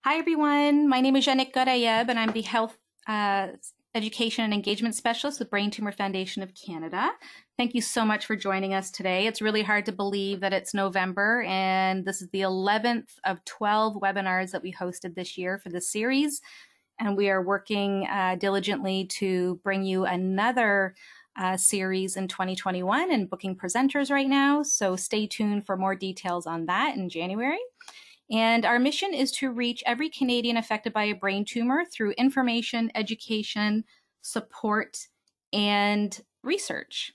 Hi, everyone. My name is Janik Gorayeb, and I'm the Health Education and Engagement Specialist with Brain Tumour Foundation of Canada. Thank you so much for joining us today. It's really hard to believe that it's November, and this is the 11th of 12 webinars that we hosted this year for this series. And we are working diligently to bring you another series in 2021 and booking presenters right now. So stay tuned for more details on that in January. And our mission is to reach every Canadian affected by a brain tumor through information, education, support, and research.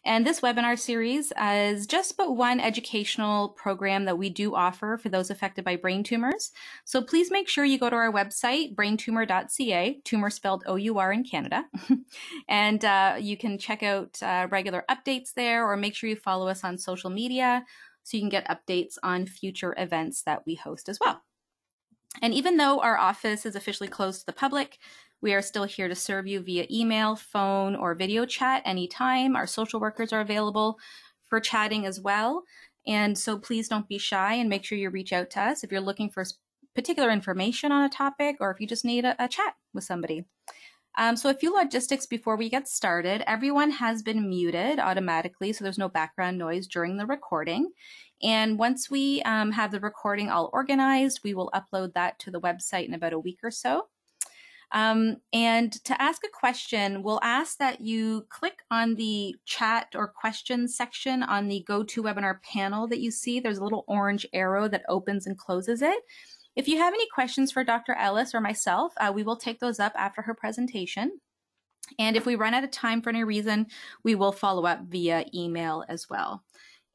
And this webinar series is just but one educational program that we do offer for those affected by brain tumors. So please make sure you go to our website, braintumor.ca, tumor spelled O-U-R in Canada. And you can check out regular updates there, or make sure you follow us on social media so you can get updates on future events that we host as well. And even though our office is officially closed to the public, we are still here to serve you via email, phone, or video chat anytime. Our social workers are available for chatting as well. And so please don't be shy and make sure you reach out to us if you're looking for particular information on a topic, or if you just need a chat with somebody. So a few logistics before we get started. Everyone has been muted automatically, so there's no background noise during the recording. And once we have the recording all organized, we will upload that to the website in about a week or so. And to ask a question, we'll ask that you click on the chat or questions section on the GoToWebinar panel that you see. There's a little orange arrow that opens and closes it. If you have any questions for Dr. Ellis or myself, we will take those up after her presentation. And if we run out of time for any reason, we will follow up via email as well.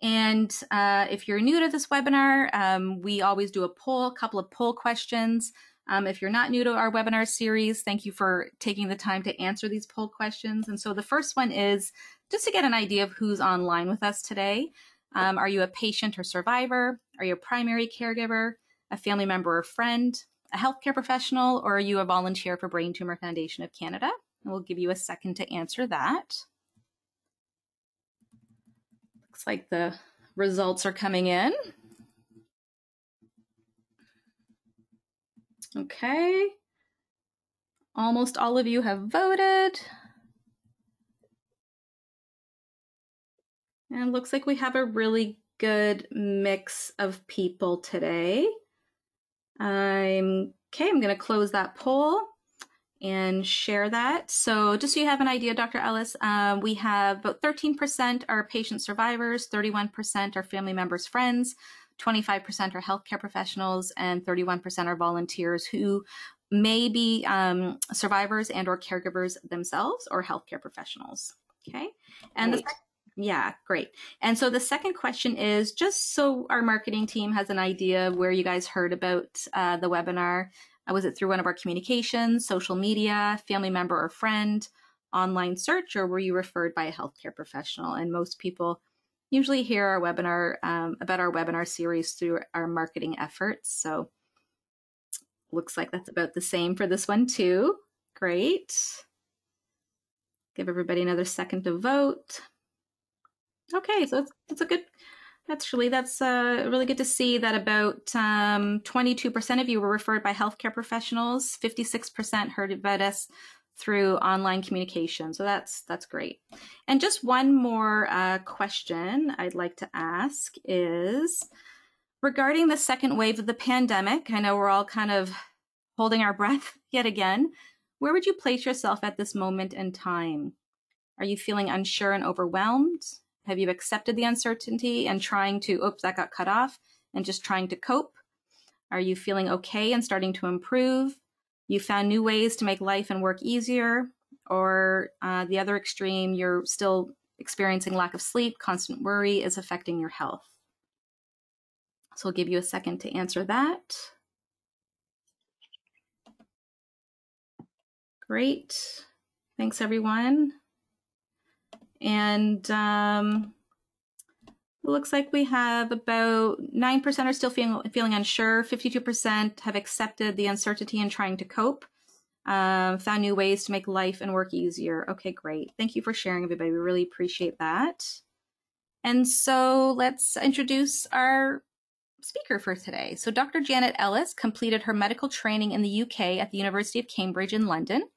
And if you're new to this webinar, we always do a couple of poll questions. If you're not new to our webinar series, thank you for taking the time to answer these poll questions. And so the first one is just to get an idea of who's online with us today. Are you a patient or survivor? Are you a primary caregiver, a family member or friend, a healthcare professional, or are you a volunteer for Brain Tumour Foundation of Canada? And we'll give you a second to answer that. Looks like the results are coming in. Okay. Almost all of you have voted. And it looks like we have a really good mix of people today. I'm going to close that poll and share that. So just so you have an idea, Dr. Ellis, we have about 13% are patient survivors, 31% are family members, friends, 25% are healthcare professionals, and 31% are volunteers who may be survivors and or caregivers themselves or healthcare professionals. Okay. And yeah, great. And so the second question is, just so our marketing team has an idea of where you guys heard about the webinar. Was it through one of our communications, social media, family member or friend, online search, or were you referred by a healthcare professional? And most people usually hear our webinar about our webinar series through our marketing efforts. So looks like that's about the same for this one too. Great. Give everybody another second to vote. Okay, so that's really good to see that about 22% of you were referred by healthcare professionals, 56% heard about us through online communication. So that's great. And just one more question I'd like to ask is regarding the second wave of the pandemic. I know we're all kind of holding our breath yet again. Where would you place yourself at this moment in time? Are you feeling unsure and overwhelmed? Have you accepted the uncertainty and trying to, oops, that got cut off, and just trying to cope? Are you feeling okay and starting to improve? You found new ways to make life and work easier? Or the other extreme, you're still experiencing lack of sleep, constant worry is affecting your health? So I'll give you a second to answer that. Great. Thanks, everyone. And it looks like we have about 9% are still feeling unsure. 52% have accepted the uncertainty and trying to cope. Found new ways to make life and work easier. Okay, great. Thank you for sharing, everybody. We really appreciate that. And so let's introduce our speaker for today. So Dr. Janet Ellis completed her medical training in the UK at the University of Cambridge in London.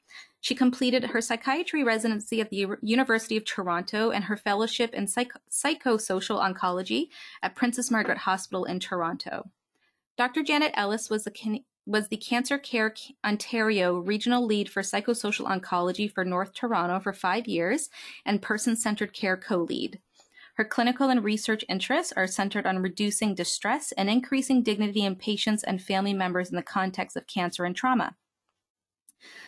She completed her psychiatry residency at the University of Toronto and her fellowship in psychosocial oncology at Princess Margaret Hospital in Toronto. Dr. Janet Ellis was the Cancer Care Ontario Regional Lead for Psychosocial Oncology for North Toronto for 5 years and Person-Centered Care Co-Lead. Her clinical and research interests are centered on reducing distress and increasing dignity in patients and family members in the context of cancer and trauma.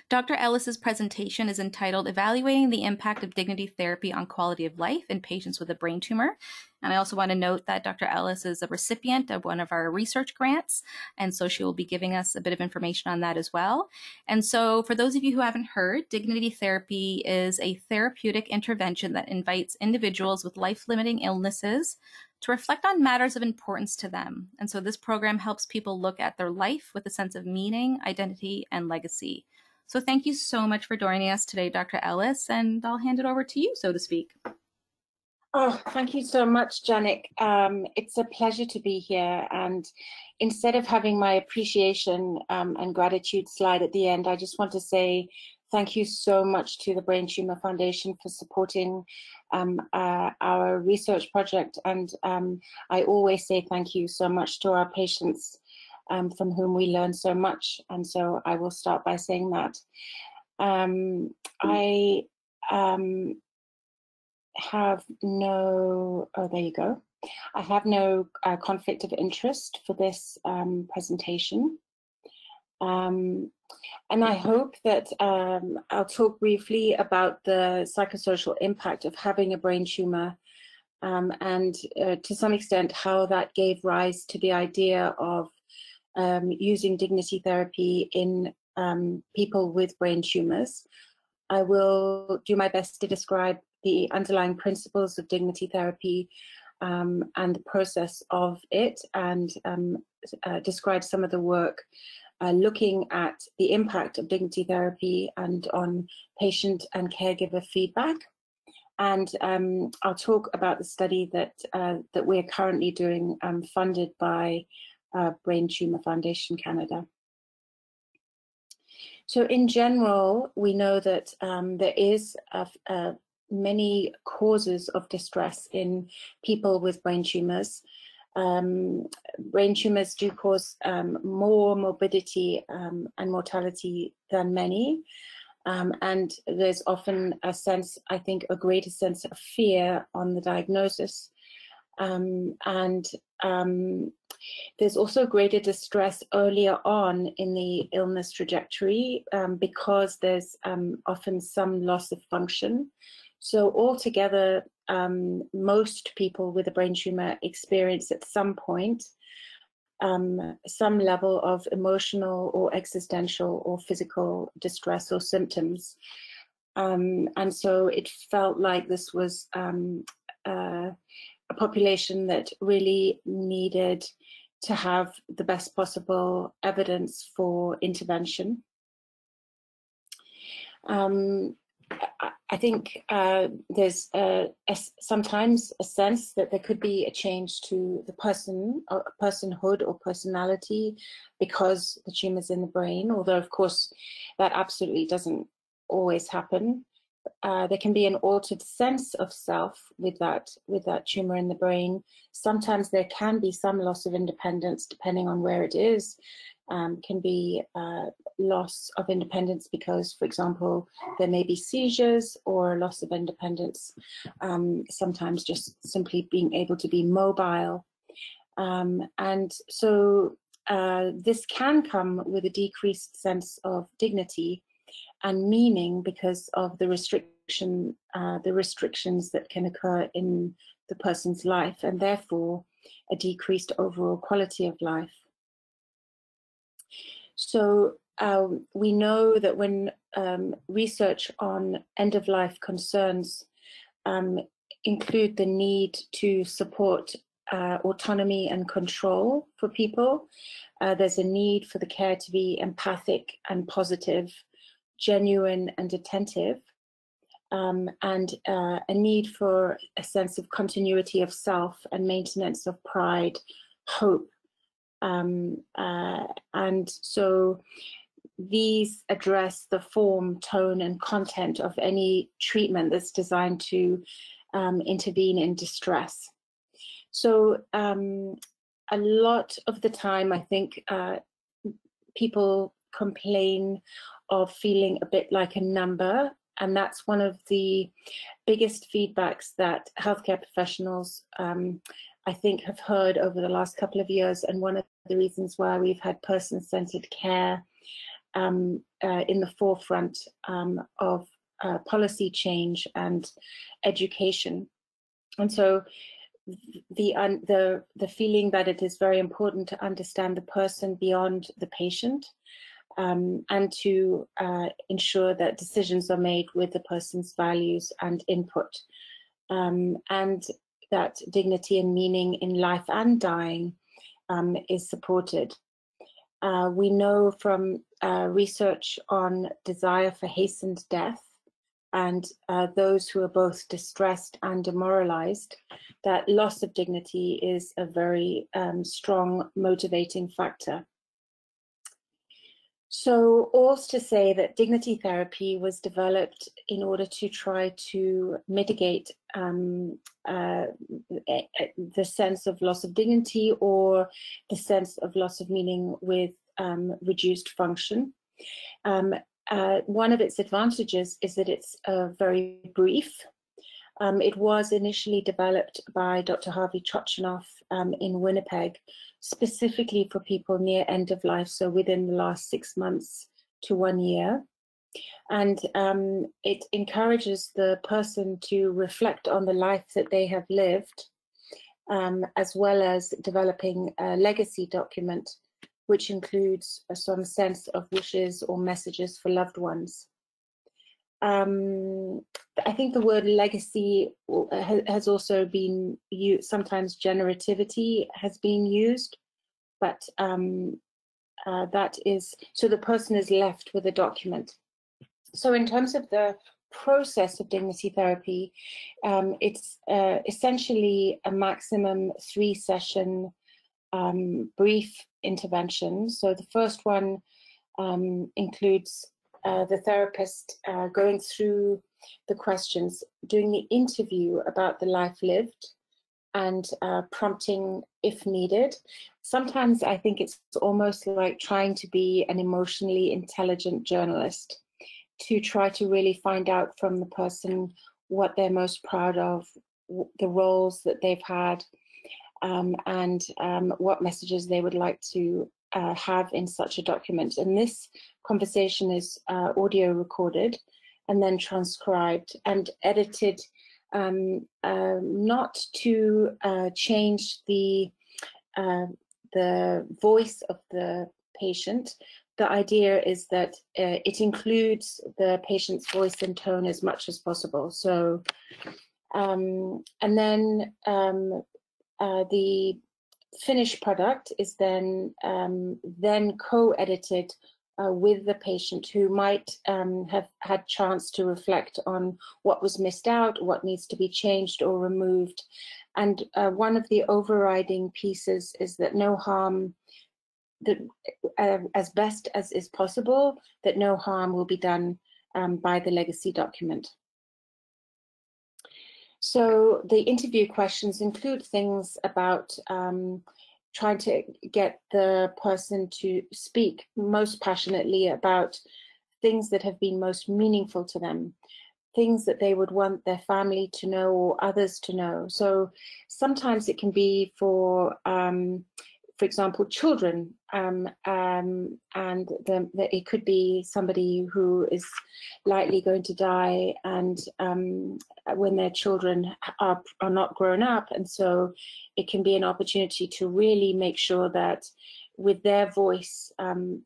Dr. Ellis's presentation is entitled Evaluating the Impact of Dignity Therapy on Quality of Life in Patients with a Brain Tumor. And I also want to note that Dr. Ellis is a recipient of one of our research grants, and so she will be giving us a bit of information on that as well. And so for those of you who haven't heard, dignity therapy is a therapeutic intervention that invites individuals with life-limiting illnesses to reflect on matters of importance to them. And so this program helps people look at their life with a sense of meaning, identity, and legacy. So thank you so much for joining us today, Dr. Ellis, and I'll hand it over to you, so to speak. Oh, thank you so much, Janik. It's a pleasure to be here. And instead of having my appreciation and gratitude slide at the end, I just want to say thank you so much to the Brain Tumour Foundation for supporting our research project. And I always say thank you so much to our patients from whom we learn so much. And so I will start by saying that. I have no, oh, there you go. I have no conflict of interest for this presentation. And I hope that I'll talk briefly about the psychosocial impact of having a brain tumor and to some extent how that gave rise to the idea of using dignity therapy in people with brain tumors. I will do my best to describe the underlying principles of dignity therapy and the process of it, and describe some of the work looking at the impact of dignity therapy and on patient and caregiver feedback. And I'll talk about the study that we're currently doing, funded by Brain Tumour Foundation Canada. So in general, we know that there is many causes of distress in people with brain tumors. Brain tumors do cause more morbidity and mortality than many. And there's often a sense, I think, a greater sense of fear on the diagnosis. There's also greater distress earlier on in the illness trajectory because there's often some loss of function. So altogether, most people with a brain tumor experience at some point some level of emotional or existential or physical distress or symptoms. And so it felt like this was a population that really needed to have the best possible evidence for intervention. I think there's sometimes a sense that there could be a change to the personhood or personality because the tumor's in the brain, although of course that absolutely doesn't always happen. There can be an altered sense of self with that tumor in the brain. Sometimes there can be some loss of independence depending on where it is. Can be loss of independence because, for example, there may be seizures or loss of independence, sometimes just simply being able to be mobile. And so this can come with a decreased sense of dignity and meaning because of the restrictions that can occur in the person's life, and therefore a decreased overall quality of life. So we know that when research on end-of-life concerns include the need to support autonomy and control for people, there's a need for the care to be empathic and positive, genuine and attentive, and a need for a sense of continuity of self and maintenance of pride, hope, And so these address the form, tone, and content of any treatment that's designed to intervene in distress. So a lot of the time, I think people complain of feeling a bit like a number, and that's one of the biggest feedbacks that healthcare professionals, I think, have heard over the last couple of years, and one of the reasons why we've had person-centered care in the forefront of policy change and education. And so the feeling that it is very important to understand the person beyond the patient, and to ensure that decisions are made with the person's values and input, and that dignity and meaning in life and dying is supported. We know from research on desire for hastened death and those who are both distressed and demoralized, that loss of dignity is a very strong motivating factor. So all's to say that dignity therapy was developed in order to try to mitigate the sense of loss of dignity or the sense of loss of meaning with reduced function. One of its advantages is that it's very brief. It was initially developed by Dr. Harvey Chochinov in Winnipeg, specifically for people near end of life, so within the last 6 months to 1 year. And it encourages the person to reflect on the life that they have lived, as well as developing a legacy document, which includes some sense of wishes or messages for loved ones. I think the word legacy has also been used, sometimes generativity has been used, but that is, so the person is left with a document. So in terms of the process of dignity therapy, it's essentially a maximum 3-session brief intervention. So the first one includes the therapist going through the questions, doing the interview about the life lived, and prompting if needed. Sometimes I think it's almost like trying to be an emotionally intelligent journalist, to try to really find out from the person what they're most proud of, the roles that they've had, and what messages they would like to have in such a document. And this conversation is audio recorded and then transcribed and edited, not to change the voice of the patient. The idea is that it includes the patient's voice and tone as much as possible. So, and then the finished product is then co-edited with the patient, who might have had chance to reflect on what was missed out, what needs to be changed or removed. And one of the overriding pieces is that no harm, that as best as is possible, that no harm will be done by the legacy document. So the interview questions include things about trying to get the person to speak most passionately about things that have been most meaningful to them, things that they would want their family to know or others to know. So sometimes it can be for example, children, and it could be somebody who is likely going to die, and when their children are not grown up, and so it can be an opportunity to really make sure that with their voice,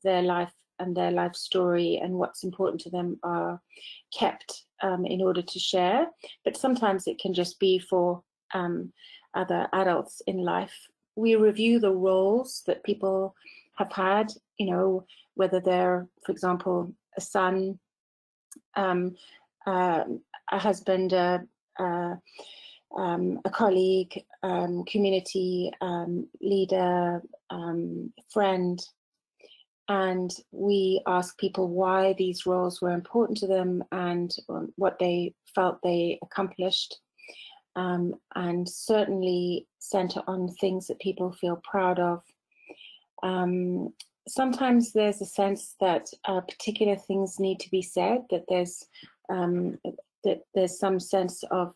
their life and their life story and what's important to them are kept in order to share. But sometimes it can just be for other adults in life. We review the roles that people have had, you know, whether they're, for example, a son, a husband, a colleague, community leader, friend. And we asked people why these roles were important to them and what they felt they accomplished. And certainly center on things that people feel proud of. Sometimes there's a sense that particular things need to be said, that there's some sense of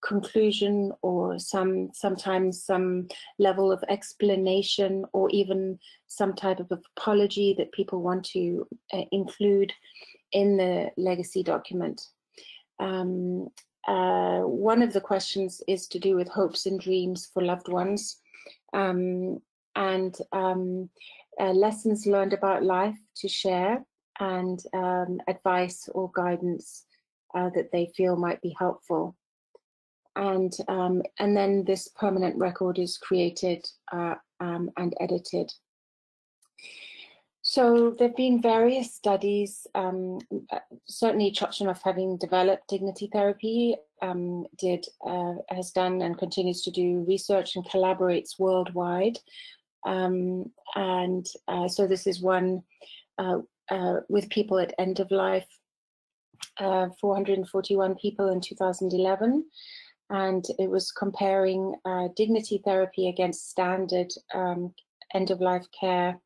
conclusion, or sometimes some level of explanation, or even some type of apology that people want to include in the legacy document. One of the questions is to do with hopes and dreams for loved ones, and lessons learned about life to share, and advice or guidance that they feel might be helpful. And then this permanent record is created and edited. So there have been various studies. Certainly Chochanoff, having developed dignity therapy, has done and continues to do research and collaborates worldwide. So this is one with people at end of life, 441 people in 2011. And it was comparing dignity therapy against standard end-of-life care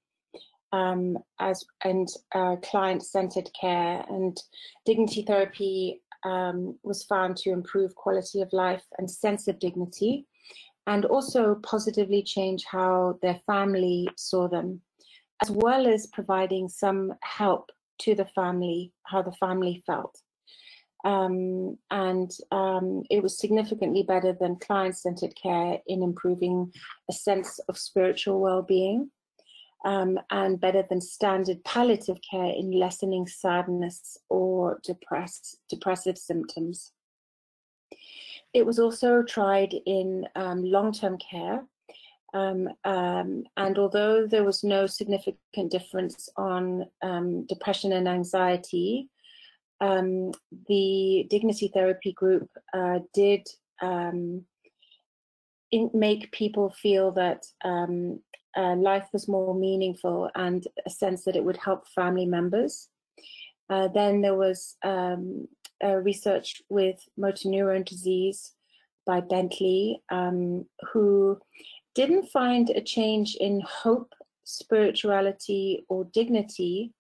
and client-centered care. And dignity therapy was found to improve quality of life and sense of dignity, and also positively change how their family saw them, as well as providing some help to the family, how the family felt. It was significantly better than client-centered care in improving a sense of spiritual well-being, and better than standard palliative care in lessening sadness or depressive symptoms. It was also tried in long-term care, and although there was no significant difference on depression and anxiety, the dignity therapy group did make people feel that life was more meaningful, and a sense that it would help family members. Then there was research with motor neuron disease by Bentley, who didn't find a change in hope, spirituality, or dignity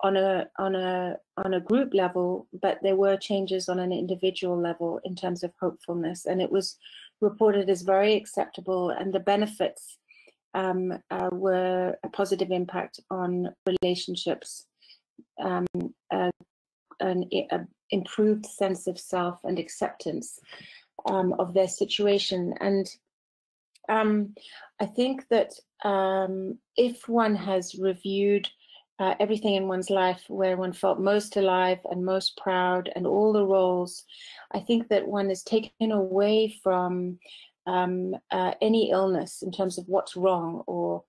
on a group level, but there were changes on an individual level in terms of hopefulness, and it was reported as very acceptable, and the benefits were a positive impact on relationships, an improved sense of self and acceptance of their situation. And I think that if one has reviewed everything in one's life where one felt most alive and most proud, and all the roles, I think that one is taken away from any illness in terms of what's wrong, or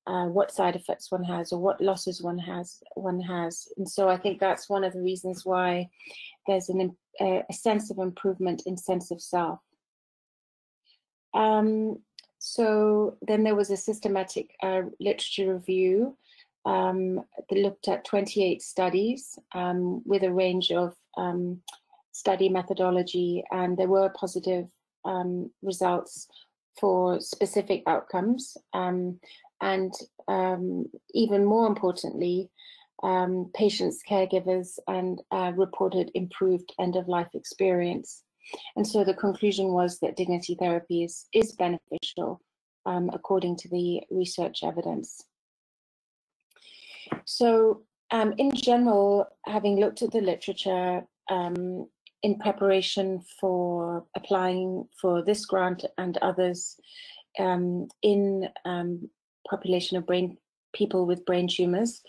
what side effects one has, or what losses one has. And so I think that's one of the reasons why there's a sense of improvement in sense of self. So then there was a systematic literature review that looked at 28 studies with a range of study methodology, and there were positive results for specific outcomes, and even more importantly, patients, caregivers, and reported improved end-of-life experience. And so the conclusion was that dignity therapy is beneficial according to the research evidence. So in general, having looked at the literature in preparation for applying for this grant and others in population of people with brain tumors,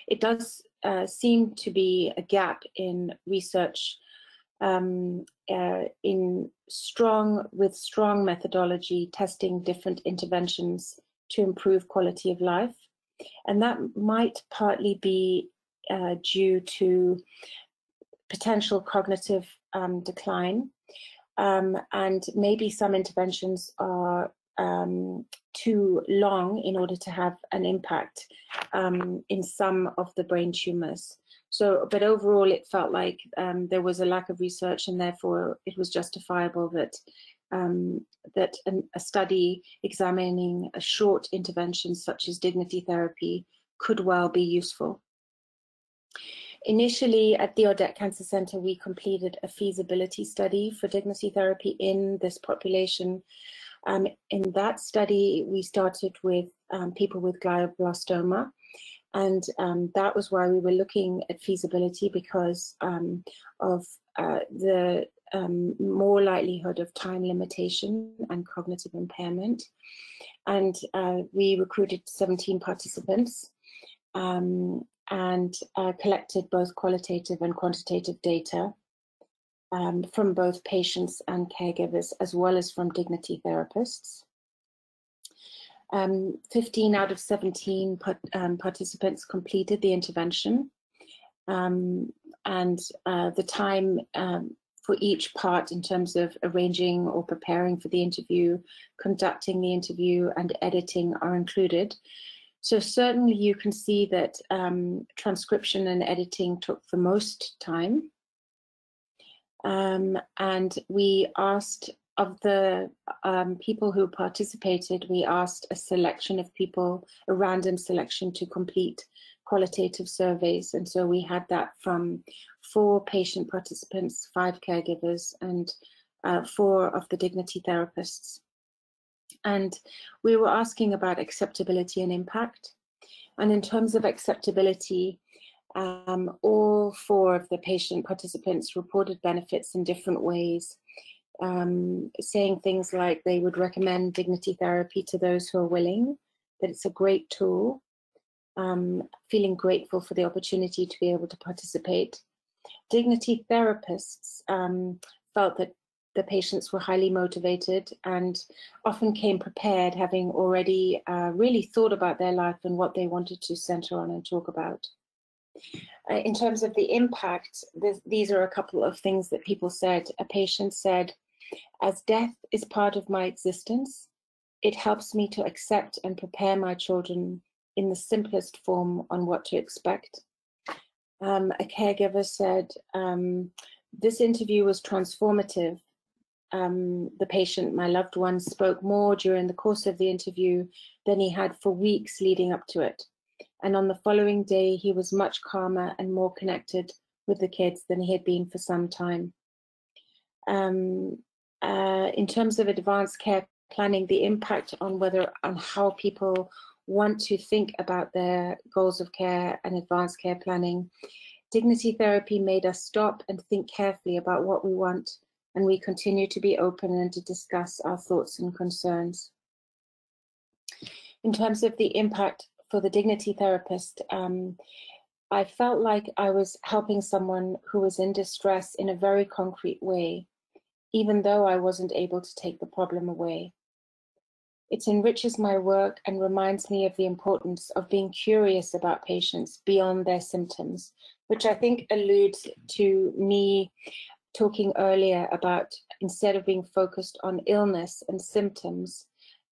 it does seem to be a gap in research with strong methodology, testing different interventions to improve quality of life. And that might partly be due to potential cognitive decline, and maybe some interventions are too long in order to have an impact in some of the brain tumors. So, but overall, it felt like there was a lack of research, and therefore it was justifiable that a study examining a short intervention such as dignity therapy could well be useful. Initially, at the Odette Cancer Center, we completed a feasibility study for dignity therapy in this population. In that study, we started with people with glioblastoma, and that was why we were looking at feasibility, because of the more likelihood of time limitation and cognitive impairment. And we recruited 17 participants and collected both qualitative and quantitative data from both patients and caregivers, as well as from dignity therapists. 15 out of 17 participants completed the intervention, and the time for each part in terms of arranging or preparing for the interview, conducting the interview, and editing are included. So certainly you can see that transcription and editing took the most time. And we asked, of the people who participated, we asked a selection of people, a random selection, to complete qualitative surveys. And so we had that from 4 patient participants, 5 caregivers, and 4 of the dignity therapists. And we were asking about acceptability and impact. And in terms of acceptability, all 4 of the patient participants reported benefits in different ways, saying things like they would recommend dignity therapy to those who are willing, that it's a great tool, feeling grateful for the opportunity to be able to participate. Dignity therapists felt that the patients were highly motivated and often came prepared, having already really thought about their life and what they wanted to center on and talk about. In terms of the impact, these are a couple of things that people said. A patient said, "As death is part of my existence, it helps me to accept and prepare my children in the simplest form on what to expect." A caregiver said, "This interview was transformative. The patient, my loved one, spoke more during the course of the interview than he had for weeks leading up to it. And on the following day, he was much calmer and more connected with the kids than he had been for some time." In terms of advanced care planning, the impact on how people want to think about their goals of care and advanced care planning, dignity therapy made us stop and think carefully about what we want, and we continue to be open and to discuss our thoughts and concerns. In terms of the impact for the dignity therapist, I felt like I was helping someone who was in distress in a very concrete way, even though I wasn't able to take the problem away. It enriches my work and reminds me of the importance of being curious about patients beyond their symptoms, which I think alludes to me talking earlier about, instead of being focused on illness and symptoms,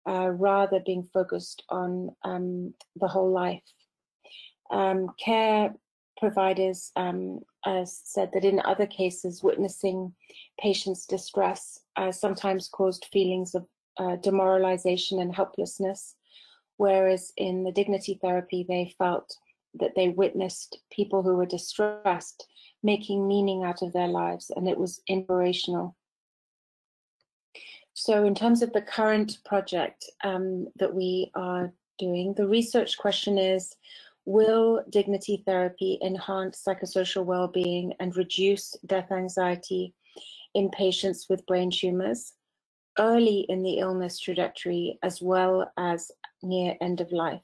rather being focused on the whole life. Care providers said that in other cases, witnessing patients' distress sometimes caused feelings of demoralization and helplessness, whereas in the dignity therapy, they felt that they witnessed people who were distressed making meaning out of their lives, and it was inspirational. So in terms of the current project that we are doing, the research question is, will dignity therapy enhance psychosocial well-being and reduce death anxiety in patients with brain tumors early in the illness trajectory as well as near end of life?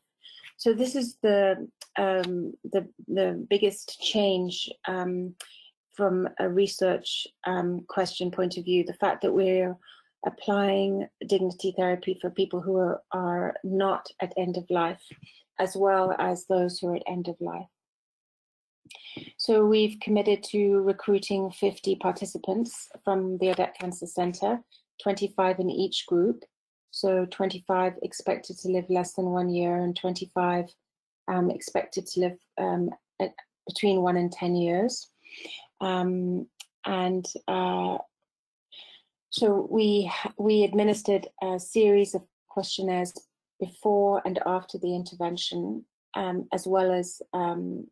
So this is the biggest change from a research question point of view, the fact that we're applying dignity therapy for people who are not at end of life, as well as those who are at end of life. So we've committed to recruiting 50 participants from the Odette Cancer Center, 25 in each group. So 25 expected to live less than 1 year, and 25 expected to live between 1 and 10 years. So we administered a series of questionnaires before and after the intervention, as well as in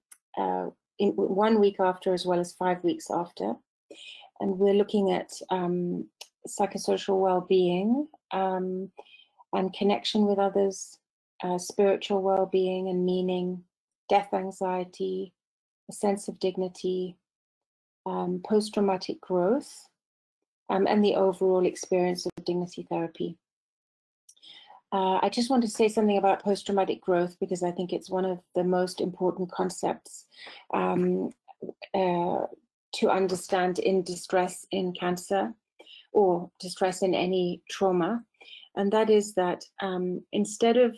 1 week after, as well as 5 weeks after. And we're looking at psychosocial well-being and connection with others, spiritual well-being and meaning, death anxiety, a sense of dignity, post-traumatic growth, and the overall experience of dignity therapy. I just want to say something about post-traumatic growth, because I think it's one of the most important concepts to understand in distress in cancer or distress in any trauma. And that is that instead of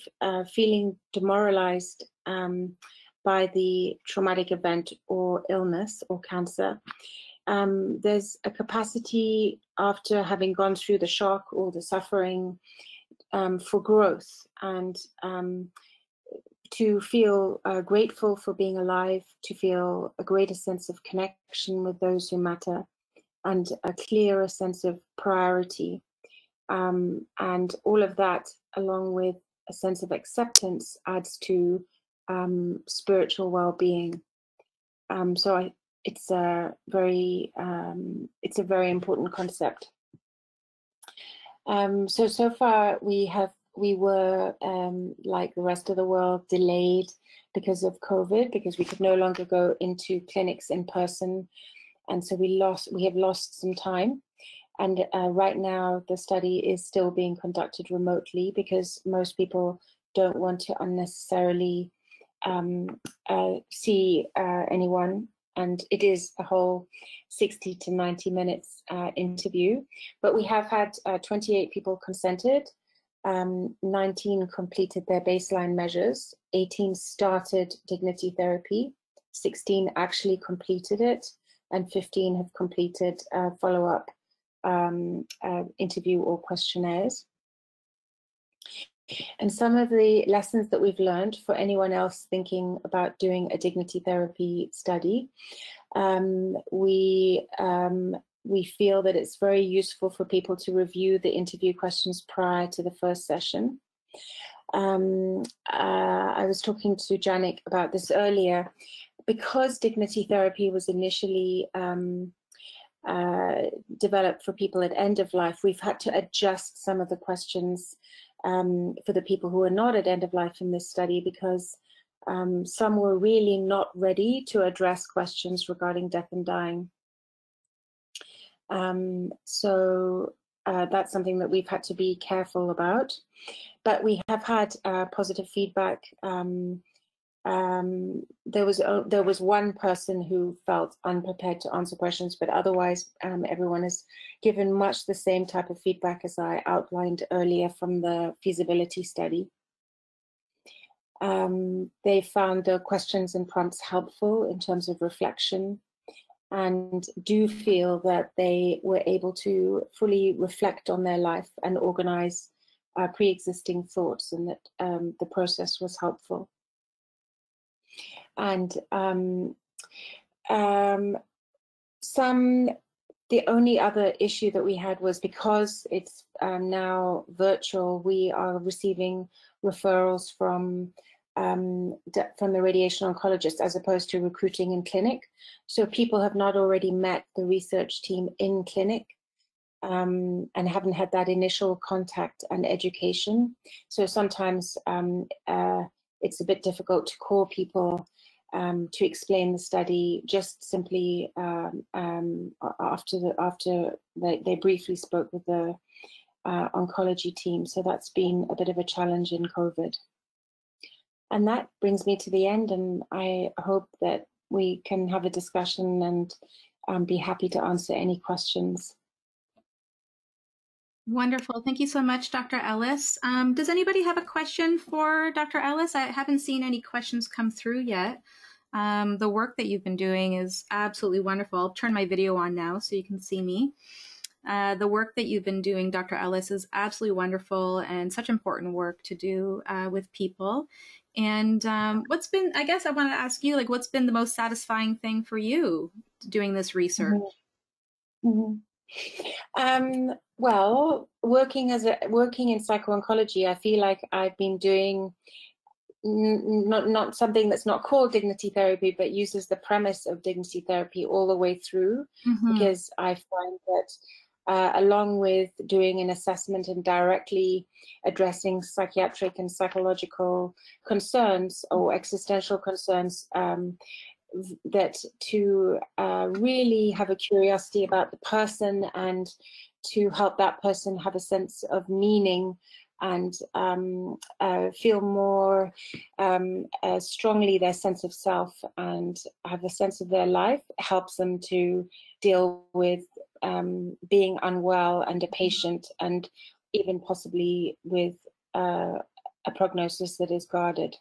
feeling demoralized by the traumatic event or illness or cancer, there's a capacity after having gone through the shock or the suffering for growth, and to feel grateful for being alive, to feel a greater sense of connection with those who matter, and a clearer sense of priority. And all of that, along with a sense of acceptance, adds to spiritual well-being. So it's a very important concept. So far we were like the rest of the world, delayed because of COVID, because we could no longer go into clinics in person, and so we have lost some time. And right now the study is still being conducted remotely, because most people don't want to unnecessarily see anyone. And it is a whole 60 to 90 minutes interview. But we have had 28 people consented, 19 completed their baseline measures, 18 started dignity therapy, 16 actually completed it, and 15 have completed follow-up interview or questionnaires. And some of the lessons that we've learned for anyone else thinking about doing a dignity therapy study, we feel that it's very useful for people to review the interview questions prior to the first session. I was talking to Janik about this earlier. Because dignity therapy was initially developed for people at end of life, we've had to adjust some of the questions for the people who are not at end of life in this study, because some were really not ready to address questions regarding death and dying. So that's something that we've had to be careful about. But we have had positive feedback. There was one person who felt unprepared to answer questions, but otherwise everyone has given much the same type of feedback as I outlined earlier from the feasibility study. They found the questions and prompts helpful in terms of reflection, and do feel that they were able to fully reflect on their life and organize pre-existing thoughts, and that the process was helpful. And the only other issue that we had was, because it's now virtual, we are receiving referrals from the radiation oncologist as opposed to recruiting in clinic. So people have not already met the research team in clinic and haven't had that initial contact and education. So sometimes it's a bit difficult to call people to explain the study just simply after they briefly spoke with the oncology team. So that's been a bit of a challenge in COVID. And that brings me to the end, and I hope that we can have a discussion and be happy to answer any questions. Wonderful. Thank you so much, Dr. Ellis. Does anybody have a question for Dr. Ellis? I haven't seen any questions come through yet. The work that you've been doing is absolutely wonderful. I'll turn my video on now so you can see me. The work that you've been doing, Dr. Ellis, is absolutely wonderful and such important work to do with people. And what's been, I guess I want to ask you, like, what's been the most satisfying thing for you doing this research? Mm-hmm. Well, working in psycho-oncology, I feel like I've been doing not something that's not called dignity therapy, but uses the premise of dignity therapy all the way through, because I find that along with doing an assessment and directly addressing psychiatric and psychological concerns or existential concerns, that to really have a curiosity about the person and to help that person have a sense of meaning and feel more strongly their sense of self and have a sense of their life, helps them to deal with being unwell and a patient, and even possibly with a prognosis that is guarded.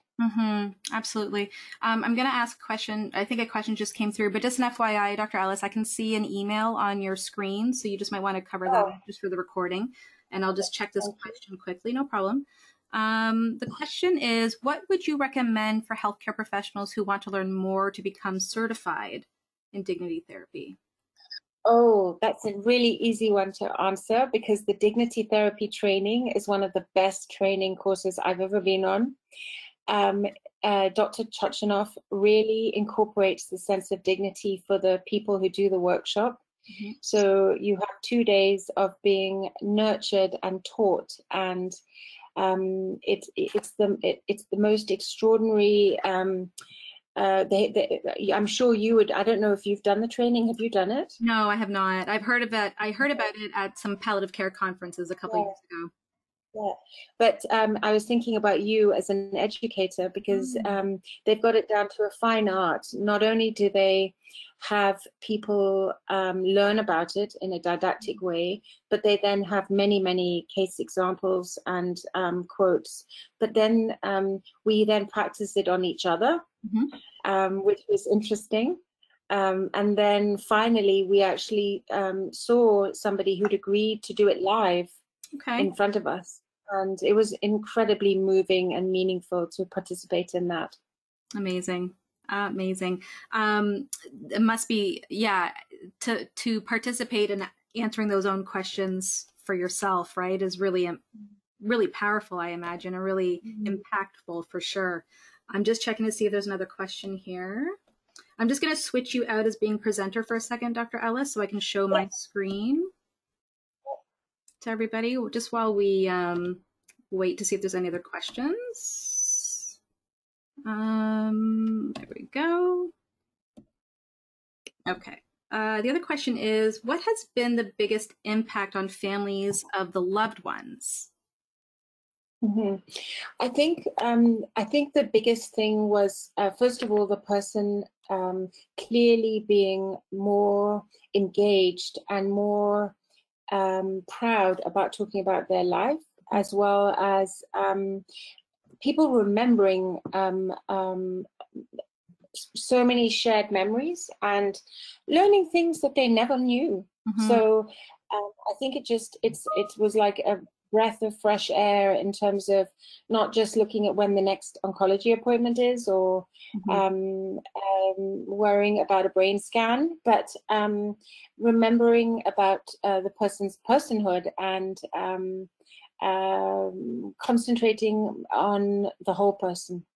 Absolutely. I'm going to ask a question. I think a question just came through, but just an FYI, Dr. Ellis, I can see an email on your screen, so you just might want to cover that just for the recording, and I'll just check this question quickly. No problem. The question is, what would you recommend for healthcare professionals who want to learn more to become certified in dignity therapy? Oh, that's a really easy one to answer, because the dignity therapy training is one of the best training courses I've ever been on. Dr. Chochinov really incorporates the sense of dignity for the people who do the workshop. So you have 2 days of being nurtured and taught, and it's the most extraordinary. I'm sure you would. I don't know if you've done the training. Have you done it? No, I have not. I heard about it at some palliative care conferences a couple of years ago. Yeah, but I was thinking about you as an educator, because they've got it down to a fine art. Not only do they have people learn about it in a didactic way, but they then have many, many case examples and quotes. But then we then practice it on each other, which was interesting. And then finally, we actually saw somebody who'd agreed to do it live in front of us. And it was incredibly moving and meaningful to participate in that. Amazing. Amazing. It must be, to participate in answering those own questions for yourself, right, is really, really powerful, I imagine, and really impactful for sure. I'm just checking to see if there's another question here. I'm just going to switch you out as being presenter for a second, Dr. Ellis, so I can show my screen to everybody, just while we wait to see if there's any other questions. There we go. Okay. The other question is, what has been the biggest impact on families of the loved ones? I think the biggest thing was, first of all, the person clearly being more engaged and more proud about talking about their life, as well as people remembering so many shared memories and learning things that they never knew. So I think it was like a breath of fresh air in terms of not just looking at when the next oncology appointment is, or worrying about a brain scan, but remembering about the person's personhood and concentrating on the whole person.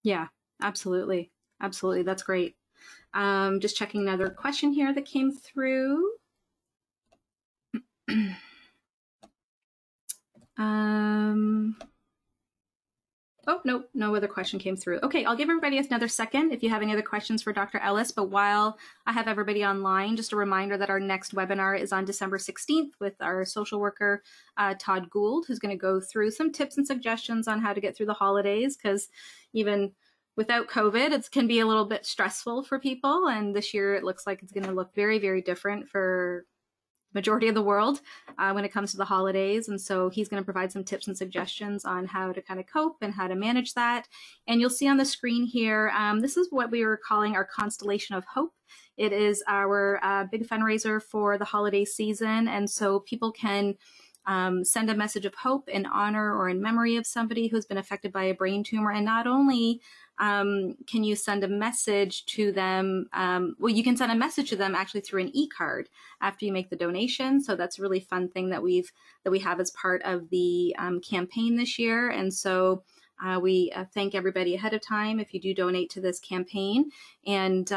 Yeah, absolutely. Absolutely. That's great. Just checking another question here that came through. Oh, no other question came through. Okay, I'll give everybody another second if you have any other questions for Dr. Ellis. But while I have everybody online, just a reminder that our next webinar is on December 16th with our social worker, Todd Gould, who's going to go through some tips and suggestions on how to get through the holidays, because even without COVID, it can be a little bit stressful for people. And this year, it looks like it's going to look very, very different for majority of the world when it comes to the holidays. And so he's going to provide some tips and suggestions on how to kind of cope and how to manage that. And you'll see on the screen here, this is what we were calling our Constellation of Hope. It is our big fundraiser for the holiday season. And so people can send a message of hope in honor or in memory of somebody who's been affected by a brain tumor. And not only can you send a message to them, well, you can send a message to them actually through an e-card after you make the donation. So that's a really fun thing that we have as part of the campaign this year. And so we thank everybody ahead of time if you do donate to this campaign. And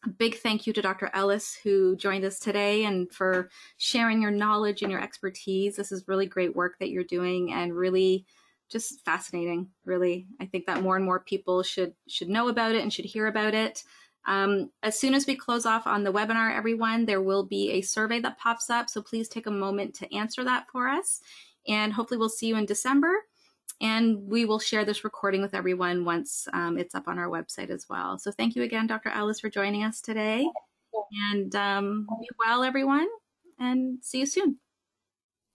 a big thank you to Dr. Ellis, who joined us today, and for sharing your knowledge and your expertise. This is really great work that you're doing, and really just fascinating. Really, I think that more and more people should know about it and should hear about it. As soon as we close off on the webinar, everyone, there will be a survey that pops up. So please take a moment to answer that for us. And hopefully we'll see you in December. And we will share this recording with everyone once it's up on our website as well. So thank you again, Dr. Ellis, for joining us today. And be well, everyone, and see you soon.